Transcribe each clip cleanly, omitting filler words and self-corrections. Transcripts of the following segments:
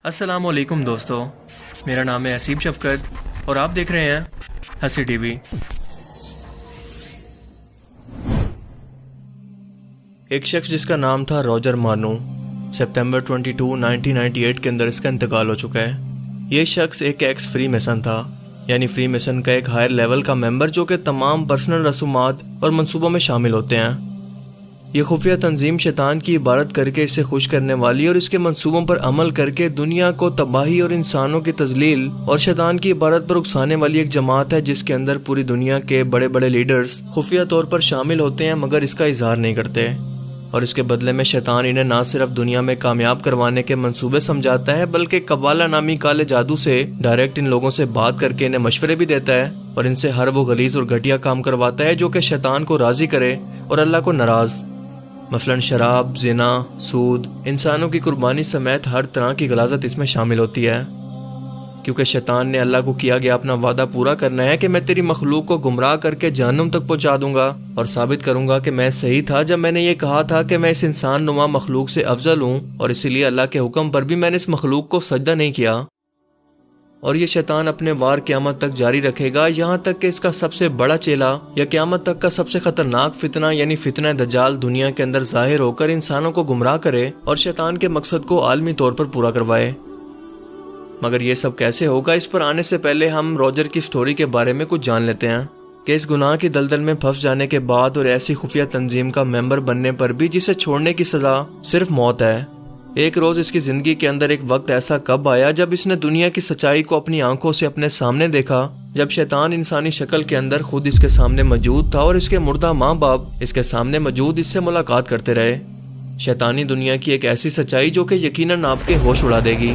السلام علیکم دوستو، میرا نام ہے اسیب شفقت اور آپ دیکھ رہے ہیں ہنسی ٹی وی۔ ایک شخص جس کا نام تھا روجر مارنو، سپتمبر 22، 1998 کے اندر اس کا انتقال ہو چکا ہے۔ یہ شخص ایک ایکس فری میسن تھا، یعنی فری میسن کا ایک ہائر لیول کا ممبر جو کہ تمام پرسنل رسومات اور منصوبوں میں شامل ہوتے ہیں۔ یہ خفیہ تنظیم شیطان کی عبادت کر کے اسے خوش کرنے والی اور اس کے منصوبوں پر عمل کر کے دنیا کو تباہی اور انسانوں کی تذلیل اور شیطان کی عبادت پر اکسانے والی ایک جماعت ہے، جس کے اندر پوری دنیا کے بڑے بڑے لیڈرز خفیہ طور پر شامل ہوتے ہیں مگر اس کا اظہار نہیں کرتے، اور اس کے بدلے میں شیطان انہیں نہ صرف دنیا میں کامیاب کروانے کے منصوبے سمجھاتا ہے بلکہ قبالہ نامی کالے جادو سے ڈائریکٹ ان لوگوں سے بات کر کے انہیں مشورے بھی دیتا ہے اور ان سے ہر وہ غلیظ اور گھٹیا کام کرواتا ہے جو کہ شیطان کو راضی کرے اور اللہ کو ناراض، مثلاً شراب، زنا، سود، انسانوں کی قربانی سمیت ہر طرح کی غلاظت اس میں شامل ہوتی ہے، کیونکہ شیطان نے اللہ کو کیا گیا اپنا وعدہ پورا کرنا ہے کہ میں تیری مخلوق کو گمراہ کر کے جہنم تک پہنچا دوں گا اور ثابت کروں گا کہ میں صحیح تھا جب میں نے یہ کہا تھا کہ میں اس انسان نما مخلوق سے افضل ہوں، اور اسی لیے اللہ کے حکم پر بھی میں نے اس مخلوق کو سجدہ نہیں کیا۔ اور یہ شیطان اپنے وار قیامت تک جاری رکھے گا، یہاں تک کہ اس کا سب سے بڑا چیلا یا قیامت تک کا سب سے خطرناک فتنہ یعنی فتنہ دجال دنیا کے اندر ظاہر ہو کر انسانوں کو گمراہ کرے اور شیطان کے مقصد کو عالمی طور پر پورا کروائے۔ مگر یہ سب کیسے ہوگا، اس پر آنے سے پہلے ہم روجر کی سٹوری کے بارے میں کچھ جان لیتے ہیں کہ اس گناہ کی دلدل میں پھنس جانے کے بعد اور ایسی خفیہ تنظیم کا ممبر بننے پر بھی جسے چھوڑنے کی سزا صرف موت ہے، ایک روز اس کی زندگی کے اندر ایک وقت ایسا کب آیا جب اس نے دنیا کی سچائی کو اپنی آنکھوں سے اپنے سامنے دیکھا، جب شیطان انسانی شکل کے اندر خود اس کے سامنے موجود تھا اور اس کے مردہ ماں باپ اس کے سامنے موجود اس سے ملاقات کرتے رہے۔ شیطانی دنیا کی ایک ایسی سچائی جو کہ یقیناً آپ کے ہوش اڑا دے گی۔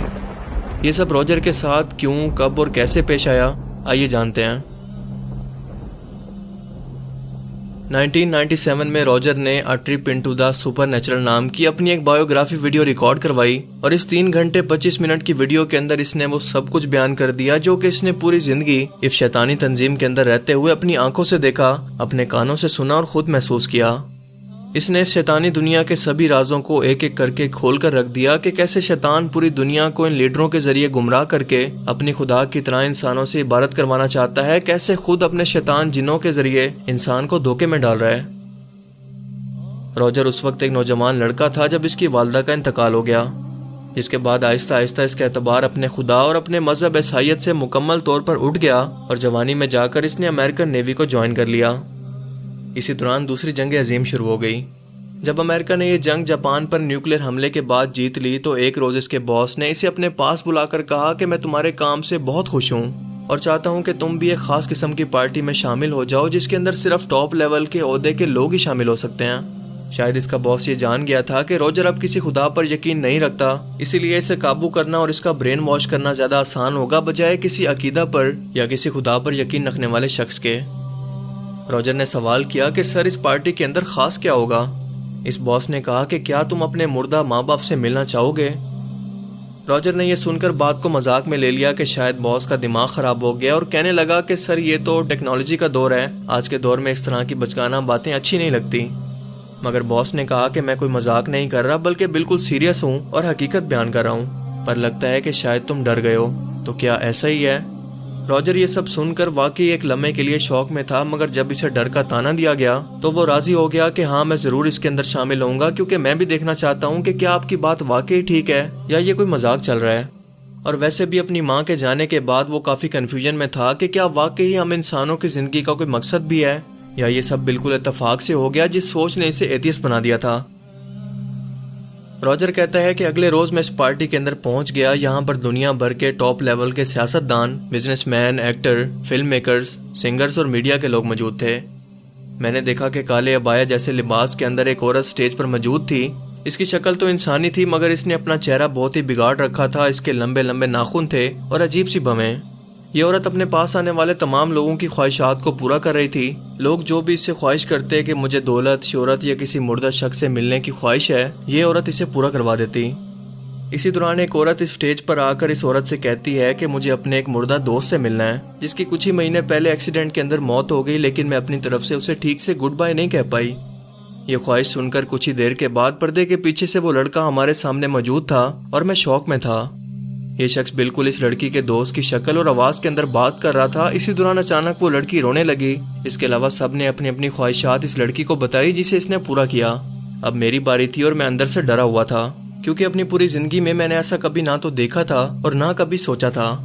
یہ سب روجر کے ساتھ کیوں، کب اور کیسے پیش آیا، آئیے جانتے ہیں۔ 1997 میں روجر نے A Trip into the Supernatural نام کی اپنی ایک بایوگرافی ویڈیو ریکارڈ کروائی، اور اس 3 گھنٹے 25 منٹ کی ویڈیو کے اندر اس نے وہ سب کچھ بیان کر دیا جو کہ اس نے پوری زندگی اس شیطانی تنظیم کے اندر رہتے ہوئے اپنی آنکھوں سے دیکھا، اپنے کانوں سے سنا اور خود محسوس کیا۔ اس نے شیطانی دنیا کے سبھی رازوں کو ایک ایک کر کے کھول کر رکھ دیا کہ کیسے شیطان پوری دنیا کو ان لیڈروں کے ذریعے گمراہ کر کے اپنی خدا کی طرح انسانوں سے عبادت کروانا چاہتا ہے، کیسے خود اپنے شیطان جنوں کے ذریعے انسان کو دھوکے میں ڈال رہا ہے۔ روجر اس وقت ایک نوجوان لڑکا تھا جب اس کی والدہ کا انتقال ہو گیا، جس کے بعد آہستہ آہستہ اس کا اعتبار اپنے خدا اور اپنے مذہب عیسائیت سے مکمل طور پر اٹھ گیا، اور جوانی میں جا کر اس نے امریکن نیوی کو جوائن کر لیا۔ اسی دوران دوسری جنگ عظیم شروع ہو گئی۔ جب امریکہ نے یہ جنگ جاپان پر نیوکلیر حملے کے بعد جیت لی تو ایک روز اس کے باس نے اسے اپنے پاس بلا کر کہا کہ میں تمہارے کام سے بہت خوش ہوں اور چاہتا ہوں کہ تم بھی ایک خاص قسم کی پارٹی میں شامل ہو جاؤ جس کے اندر صرف ٹاپ لیول کے عہدے کے لوگ ہی شامل ہو سکتے ہیں۔ شاید اس کا باس یہ جان گیا تھا کہ روجر اب کسی خدا پر یقین نہیں رکھتا، اسی لیے اسے قابو کرنا اور اس کا برین واش کرنا زیادہ آسان ہوگا بجائے کسی عقیدہ پر یا کسی خدا پر یقین رکھنے والے شخص کے۔ روجر نے سوال کیا کہ سر اس پارٹی کے اندر خاص کیا ہوگا؟ اس باس نے کہا کہ کیا تم اپنے مردہ ماں باپ سے ملنا چاہو گے؟ روجر نے یہ سن کر بات کو مذاق میں لے لیا کہ شاید باس کا دماغ خراب ہو گیا، اور کہنے لگا کہ سر یہ تو ٹیکنالوجی کا دور ہے، آج کے دور میں اس طرح کی بچگانہ باتیں اچھی نہیں لگتی۔ مگر باس نے کہا کہ میں کوئی مذاق نہیں کر رہا بلکہ بالکل سیریس ہوں اور حقیقت بیان کر رہا ہوں، پر لگتا ہے کہ شاید تم ڈر گئے ہو، تو کیا ایسا ہی ہے؟ روجر یہ سب سن کر واقعی ایک لمحے کے لیے شوق میں تھا، مگر جب اسے ڈر کا تانا دیا گیا تو وہ راضی ہو گیا کہ ہاں میں ضرور اس کے اندر شامل ہوں گا، کیونکہ میں بھی دیکھنا چاہتا ہوں کہ کیا آپ کی بات واقعی ٹھیک ہے یا یہ کوئی مذاق چل رہا ہے۔ اور ویسے بھی اپنی ماں کے جانے کے بعد وہ کافی کنفیوژن میں تھا کہ کیا واقعی ہم انسانوں کی زندگی کا کوئی مقصد بھی ہے، یا یہ سب بالکل اتفاق سے ہو گیا جس سوچ نے اسے ایتھیسٹ بنا دیا تھا۔ روجر کہتا ہے کہ اگلے روز میں اس پارٹی کے اندر پہنچ گیا، یہاں پر دنیا بھر کے ٹاپ لیول کے سیاستدان، business man, actor, film makers, singers اور میڈیا کے لوگ موجود تھے۔ میں نے دیکھا کہ کالے عبایا جیسے لباس کے اندر ایک عورت سٹیج پر موجود تھی۔ اس کی شکل تو انسانی تھی مگر اس نے اپنا چہرہ بہت ہی بگاڑ رکھا تھا، اس کے لمبے لمبے ناخن تھے اور عجیب سی بھویں۔ یہ عورت اپنے پاس آنے والے تمام لوگوں کی خواہشات کو پورا کر رہی تھی۔ لوگ جو بھی اس سے خواہش کرتے کہ مجھے دولت، شہرت یا کسی مردہ شخص سے ملنے کی خواہش ہے، یہ عورت اسے پورا کروا دیتی۔ اسی دوران ایک عورت اس سٹیج پر آ کر اس عورت سے کہتی ہے کہ مجھے اپنے ایک مردہ دوست سے ملنا ہے جس کی کچھ ہی مہینے پہلے ایکسیڈنٹ کے اندر موت ہو گئی، لیکن میں اپنی طرف سے اسے ٹھیک سے گڈ بائی نہیں کہہ پائی۔ یہ خواہش سن کر کچھ ہی دیر کے بعد پردے کے پیچھے سے وہ لڑکا ہمارے سامنے موجود تھا اور میں شوق میں تھا۔ یہ شخص بالکل اس لڑکی کے دوست کی شکل اور آواز کے اندر بات کر رہا تھا۔ اسی دوران اچانک وہ لڑکی رونے لگی۔ اس کے علاوہ سب نے اپنی اپنی خواہشات اس لڑکی کو بتائی جسے اس نے پورا کیا۔ اب میری باری تھی اور میں اندر سے ڈرا ہوا تھا، کیونکہ اپنی پوری زندگی میں نے ایسا کبھی نہ تو دیکھا تھا اور نہ کبھی سوچا تھا۔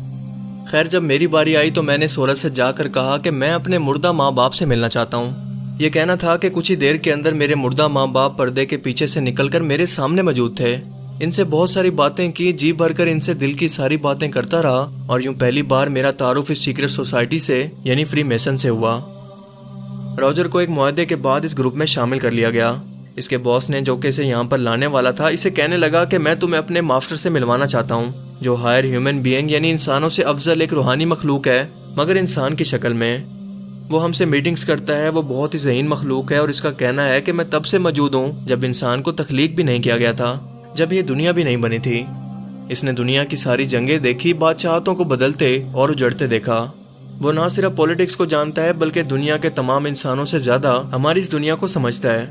خیر جب میری باری آئی تو میں نے سورج سے جا کر کہا کہ میں اپنے مردہ ماں باپ سے ملنا چاہتا ہوں۔ یہ کہنا تھا کہ کچھ ہی دیر کے اندر میرے مردہ ماں باپ پردے کے پیچھے سے نکل کر میرے سامنے موجود تھے۔ ان سے بہت ساری باتیں کی، جی بھر کر ان سے دل کی ساری باتیں کرتا رہا، اور یوں پہلی بار میرا تعارف اس سیکرٹ سوسائٹی سے یعنی فری میسن سے ہوا۔ راجر کو ایک معاہدے کے بعد اس گروپ میں شامل کر لیا گیا۔ اس کے باس نے جو کہ اسے یہاں پر لانے والا تھا، اسے کہنے لگا کہ میں تمہیں اپنے ماسٹر سے ملوانا چاہتا ہوں، جو ہائر ہیومن بینگ یعنی انسانوں سے افضل ایک روحانی مخلوق ہے، مگر انسان کی شکل میں۔ وہ ہم سے میٹنگز کرتا ہے، وہ بہت ہی ذہین مخلوق ہے، اور اس کا کہنا ہے کہ میں تب سے موجود ہوں جب انسان کو تخلیق بھی نہیں کیا گیا تھا، جب یہ دنیا بھی نہیں بنی تھی۔ اس نے دنیا کی ساری جنگیں دیکھی، بادشاہتوں کو بدلتے اور اجڑتے دیکھا۔ وہ نہ صرف پولیٹکس کو جانتا ہے بلکہ دنیا کے تمام انسانوں سے زیادہ ہماری اس دنیا کو سمجھتا ہے۔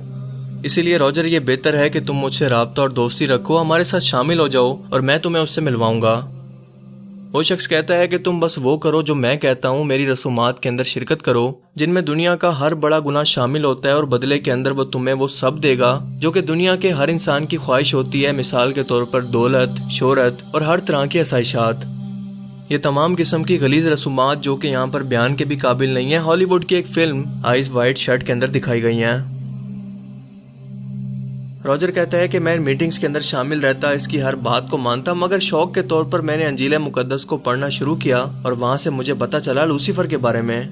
اسی لیے راجر یہ بہتر ہے کہ تم مجھ سے رابطہ اور دوستی رکھو، ہمارے ساتھ شامل ہو جاؤ اور میں تمہیں اس سے ملواؤں گا۔ وہ شخص کہتا ہے کہ تم بس وہ کرو جو میں کہتا ہوں، میری رسومات کے اندر شرکت کرو جن میں دنیا کا ہر بڑا گناہ شامل ہوتا ہے، اور بدلے کے اندر وہ تمہیں وہ سب دے گا جو کہ دنیا کے ہر انسان کی خواہش ہوتی ہے، مثال کے طور پر دولت، شہرت اور ہر طرح کی آسائشات۔ یہ تمام قسم کی غلیظ رسومات جو کہ یہاں پر بیان کے بھی قابل نہیں ہیں، ہالی ووڈ کی ایک فلم آئیز وائٹ شٹ کے اندر دکھائی گئی ہیں۔ راجر کہتا ہے کہ میں میٹنگز کے اندر شامل رہتا، اس کی ہر بات کو مانتا، مگر شوق کے طور پر میں نے انجیل مقدس کو پڑھنا شروع کیا، اور وہاں سے مجھے پتہ چلا لوسیفر کے بارے میں،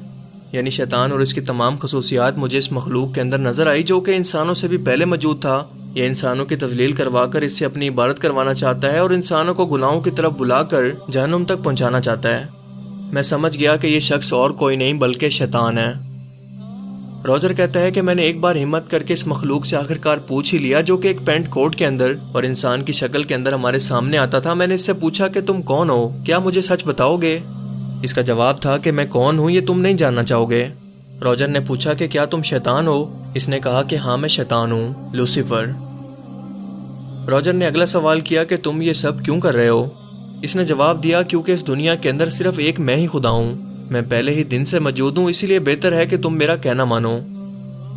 یعنی شیطان، اور اس کی تمام خصوصیات مجھے اس مخلوق کے اندر نظر آئی جو کہ انسانوں سے بھی پہلے موجود تھا۔ یہ انسانوں کی تذلیل کروا کر اس سے اپنی عبادت کروانا چاہتا ہے، اور انسانوں کو گناہوں کی طرف بلا کر جہنم تک پہنچانا چاہتا ہے۔ میں سمجھ گیا کہ یہ شخص اور کوئی نہیں بلکہ شیطان ہے۔ راجر کہتا ہے کہ میں نے ایک بار ہمت کر کے اس مخلوق سے آخرکار پوچھ ہی لیا، جو کہ ایک پینٹ کوٹ کے اندر اور انسان کی شکل کے اندر ہمارے سامنے آتا تھا۔ میں نے اس سے پوچھا کہ تم کون ہو، کیا مجھے سچ بتاؤ گے؟ اس کا جواب تھا کہ میں کون ہوں یہ تم نہیں جاننا چاہو گے۔ راجر نے پوچھا کہ کیا تم شیطان ہو؟ اس نے کہا کہ ہاں میں شیطان ہوں، لوسیفر۔ راجر نے اگلا سوال کیا کہ تم یہ سب کیوں کر رہے ہو؟ اس نے جواب دیا کیونکہ اس دنیا کے اندر صرف ایک میں ہی خدا ہوں، میں پہلے ہی دن سے موجود ہوں، اسی لیے بہتر ہے کہ تم میرا کہنا مانو۔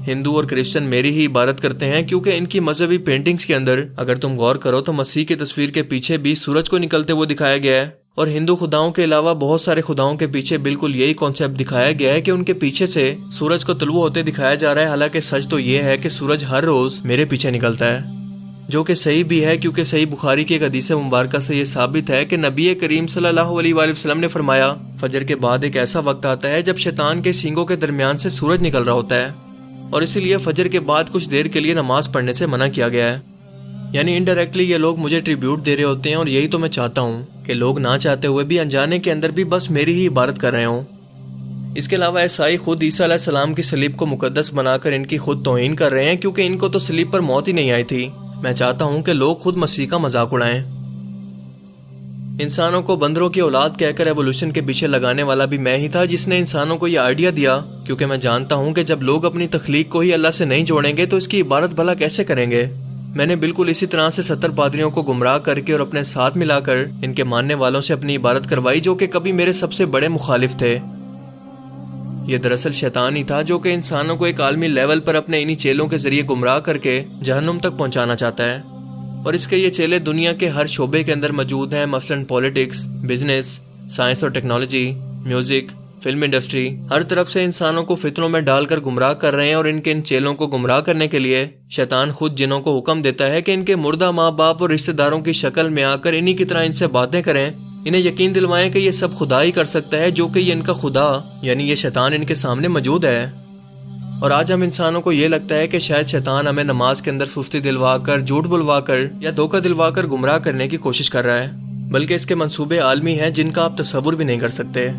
ہندو اور کرسچن میری ہی عبادت کرتے ہیں، کیونکہ ان کی مذہبی پینٹنگز کے اندر اگر تم غور کرو تو مسیح کی تصویر کے پیچھے بھی سورج کو نکلتے ہوئے دکھایا گیا ہے، اور ہندو خداؤں کے علاوہ بہت سارے خداؤں کے پیچھے بالکل یہی کانسیپٹ دکھایا گیا ہے کہ ان کے پیچھے سے سورج کو طلوع ہوتے دکھایا جا رہا ہے۔ حالانکہ سچ تو یہ ہے کہ سورج ہر روز میرے پیچھے نکلتا ہے، جو کہ صحیح بھی ہے، کیونکہ صحیح بخاری کی ایک حدیث مبارکہ سے یہ ثابت ہے کہ نبی کریم صلی اللہ علیہ وآلہ وسلم نے فرمایا، فجر کے بعد ایک ایسا وقت آتا ہے جب شیطان کے سینگوں کے درمیان سے سورج نکل رہا ہوتا ہے، اور اسی لیے فجر کے بعد کچھ دیر کے لیے نماز پڑھنے سے منع کیا گیا ہے۔ یعنی انڈائریکٹلی یہ لوگ مجھے ٹریبیوٹ دے رہے ہوتے ہیں، اور یہی تو میں چاہتا ہوں کہ لوگ نہ چاہتے ہوئے بھی انجانے کے اندر بھی بس میری ہی عبادت کر رہے ہوں۔ اس کے علاوہ عیسائی خود عیسیٰ علیہ السلام کی صلیب کو مقدس بنا کر ان کی خود توہین کر رہے ہیں، کیونکہ ان کو تو صلیب پر موت ہی نہیں آئی تھی۔ میں چاہتا ہوں کہ لوگ خود مسیح کا مذاق اڑائیں۔ انسانوں کو بندروں کی اولاد کہہ کر ایوولوشن کے پیچھے لگانے والا بھی میں ہی تھا، جس نے انسانوں کو یہ آئیڈیا دیا، کیونکہ میں جانتا ہوں کہ جب لوگ اپنی تخلیق کو ہی اللہ سے نہیں جوڑیں گے تو اس کی عبادت بھلا کیسے کریں گے۔ میں نے بالکل اسی طرح سے 70 پادریوں کو گمراہ کر کے اور اپنے ساتھ ملا کر ان کے ماننے والوں سے اپنی عبادت کروائی، جو کہ کبھی میرے سب سے بڑے مخالف تھے۔ یہ دراصل شیطان ہی تھا جو کہ انسانوں کو ایک عالمی لیول پر اپنے انہی چیلوں کے ذریعے گمراہ کر کے جہنم تک پہنچانا چاہتا ہے، اور اس کے یہ چیلے دنیا کے ہر شعبے کے اندر موجود ہیں، مثلاً پولیٹکس، بزنس، سائنس اور ٹیکنالوجی، میوزک، فلم انڈسٹری، ہر طرف سے انسانوں کو فتنوں میں ڈال کر گمراہ کر رہے ہیں، اور ان کے ان چیلوں کو گمراہ کرنے کے لیے شیطان خود جنوں کو حکم دیتا ہے کہ ان کے مردہ ماں باپ اور رشتہ داروں کی شکل میں آ کر انہی کی طرح ان سے باتیں کریں، انہیں یقین دلوائیں کہ یہ سب خدا ہی کر سکتا ہے، جو کہ یہ ان کا خدا یعنی یہ شیطان ان کے سامنے موجود ہے۔ اور آج ہم انسانوں کو یہ لگتا ہے کہ شاید شیطان ہمیں نماز کے اندر سستی دلوا کر، جھوٹ بلوا کر یا دھوکہ دلوا کر گمراہ کرنے کی کوشش کر رہا ہے، بلکہ اس کے منصوبے عالمی ہیں جن کا آپ تصور بھی نہیں کر سکتے۔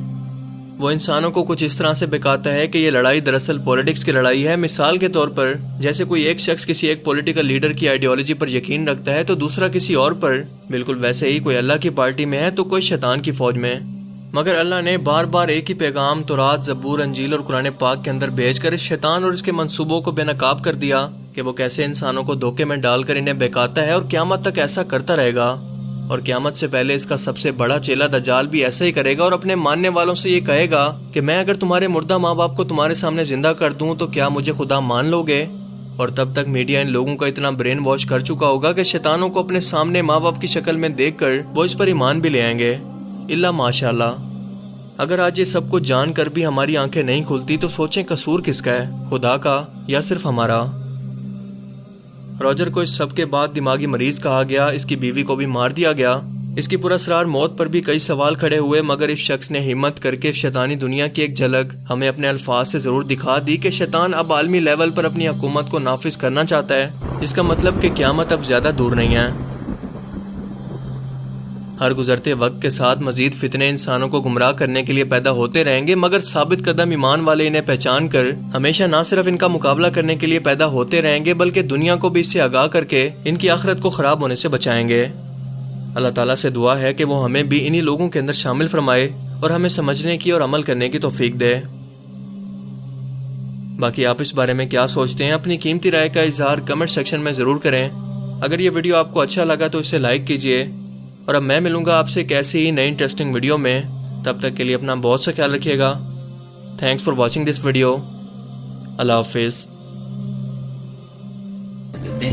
وہ انسانوں کو کچھ اس طرح سے بکاتا ہے کہ یہ لڑائی دراصل پولیٹکس کی لڑائی ہے۔ مثال کے طور پر جیسے کوئی ایک شخص کسی ایک پولیٹیکل لیڈر کی آئیڈیالوجی پر یقین رکھتا ہے تو دوسرا کسی اور پر، بالکل ویسے ہی کوئی اللہ کی پارٹی میں ہے تو کوئی شیطان کی فوج میں۔ مگر اللہ نے بار بار ایک ہی پیغام تورات، زبور، انجیل اور قرآن پاک کے اندر بھیج کر اس شیطان اور اس کے منصوبوں کو بے نقاب کر دیا کہ وہ کیسے انسانوں کو دھوکے میں ڈال کر انہیں بہکاتا ہے اور قیامت تک ایسا کرتا رہے گا۔ اور قیامت سے پہلے اس کا سب سے بڑا چیلا دجال بھی ایسا ہی کرے گا اور اپنے ماننے والوں سے یہ کہے گا کہ میں اگر تمہارے مردہ ماں باپ کو تمہارے سامنے زندہ کر دوں تو کیا مجھے خدا مان لو گے؟ اور تب تک میڈیا ان لوگوں کا اتنا برین واش کر چکا ہوگا کہ شیطانوں کو اپنے سامنے ماں باپ کی شکل میں دیکھ کر وہ اس پر ایمان بھی لے آئیں گے، الا ماشاءاللہ۔ اگر آج یہ سب کچھ جان کر بھی ہماری آنکھیں نہیں کھلتی تو سوچیں قصور کس کا ہے، خدا کا یا صرف ہمارا؟ راجر کو اس سب کے بعد دماغی مریض کہا گیا، اس کی بیوی کو بھی مار دیا گیا، اس کی پراسرار موت پر بھی کئی سوال کھڑے ہوئے، مگر اس شخص نے ہمت کر کے شیطانی دنیا کی ایک جھلک ہمیں اپنے الفاظ سے ضرور دکھا دی کہ شیطان اب عالمی لیول پر اپنی حکومت کو نافذ کرنا چاہتا ہے، اس کا مطلب کہ قیامت اب زیادہ دور نہیں ہے۔ ہر گزرتے وقت کے ساتھ مزید فتنے انسانوں کو گمراہ کرنے کے لیے پیدا ہوتے رہیں گے، مگر ثابت قدم ایمان والے انہیں پہچان کر ہمیشہ نہ صرف ان کا مقابلہ کرنے کے لیے پیدا ہوتے رہیں گے بلکہ دنیا کو بھی اس سے آگاہ کر کے ان کی آخرت کو خراب ہونے سے بچائیں گے۔ اللہ تعالیٰ سے دعا ہے کہ وہ ہمیں بھی انہی لوگوں کے اندر شامل فرمائے اور ہمیں سمجھنے کی اور عمل کرنے کی توفیق دے۔ باقی آپ اس بارے میں کیا سوچتے ہیں؟ اپنی قیمتی رائے کا اظہار کمنٹ سیکشن میں ضرور کریں۔ اگر یہ ویڈیو آپ کو اچھا لگا تو اسے لائک کیجئے، اور اب میں ملوں گا آپ سے ایک ایسی ہی نئی انٹرسٹنگ ویڈیو میں۔ تب تک کے لیے اپنا بہت سا خیال رکھیے گا۔ Thanks for watching this video. Allah حافظ۔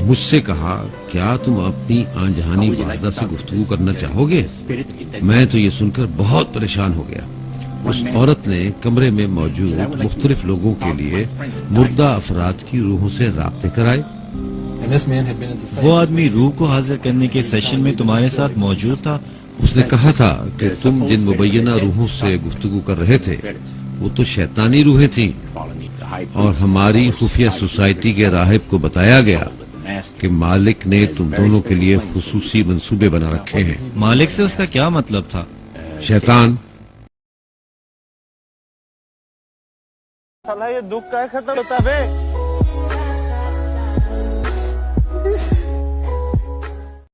مجھ سے کہا کیا تم اپنی آن جہانی والدہ سے گفتگو کرنا چاہو گے؟ میں تو یہ سن کر بہت پریشان ہو گیا۔ اس عورت نے کمرے میں موجود مختلف لوگوں کے لیے مردہ افراد کی روحوں سے رابطے کرائے۔ وہ آدمی روح کو حاضر کرنے کے سیشن میں تمہارے ساتھ موجود تھا؟ اس نے کہا تھا کہ تم جن مبینہ روحوں سے گفتگو کر رہے تھے وہ تو شیطانی روحیں تھیں، اور ہماری خفیہ سوسائٹی کے راہب کو بتایا گیا کہ مالک نے تم دونوں کے لیے خصوصی منصوبے بنا رکھے ہیں۔ مالک سے اس کا کیا مطلب تھا؟ شیطان۔ یہ دکھ کا ختم ہوتا ہے